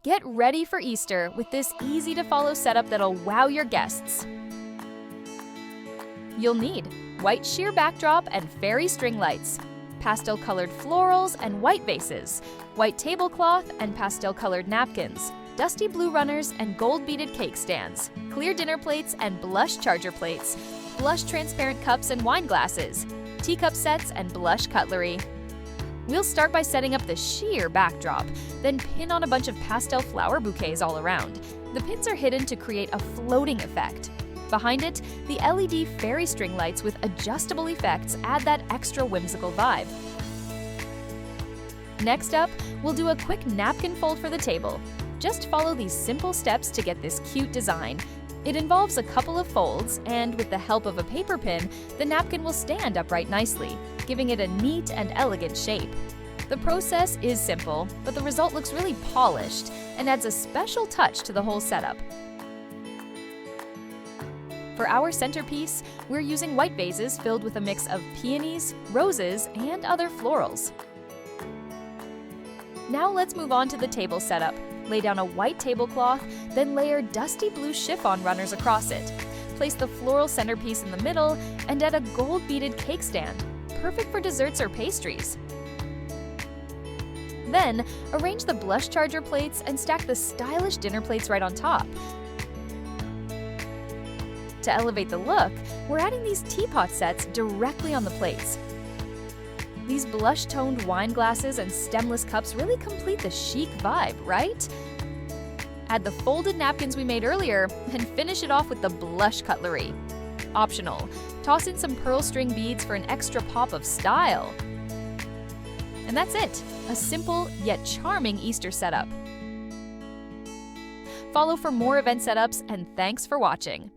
Get ready for Easter with this easy-to-follow setup that'll wow your guests. You'll need white sheer backdrop and fairy string lights, pastel-colored florals and white vases, white tablecloth and pastel-colored napkins, dusty blue runners and gold-beaded cake stands, clear dinner plates and blush charger plates, blush transparent cups and wine glasses, teacup sets and blush cutlery. We'll start by setting up the sheer backdrop, then pin on a bunch of pastel flower bouquets all around. The pins are hidden to create a floating effect. Behind it, the LED fairy string lights with adjustable effects add that extra whimsical vibe. Next up, we'll do a quick napkin fold for the table. Just follow these simple steps to get this cute design. It involves a couple of folds, and with the help of a paper pin, the napkin will stand upright nicely, giving it a neat and elegant shape. The process is simple, but the result looks really polished and adds a special touch to the whole setup. For our centerpiece, we're using white vases filled with a mix of peonies, roses, and other florals. Now let's move on to the table setup. Lay down a white tablecloth, then layer dusty blue chiffon runners across it. Place the floral centerpiece in the middle and add a gold-beaded cake stand, perfect for desserts or pastries. Then, arrange the blush charger plates and stack the stylish dinner plates right on top. To elevate the look, we're adding these teapot sets directly on the plates. These blush-toned wine glasses and stemless cups really complete the chic vibe, right? Add the folded napkins we made earlier and finish it off with the blush cutlery. Optional, toss in some pearl string beads for an extra pop of style. And that's it, a simple yet charming Easter setup. Follow for more event setups, and thanks for watching.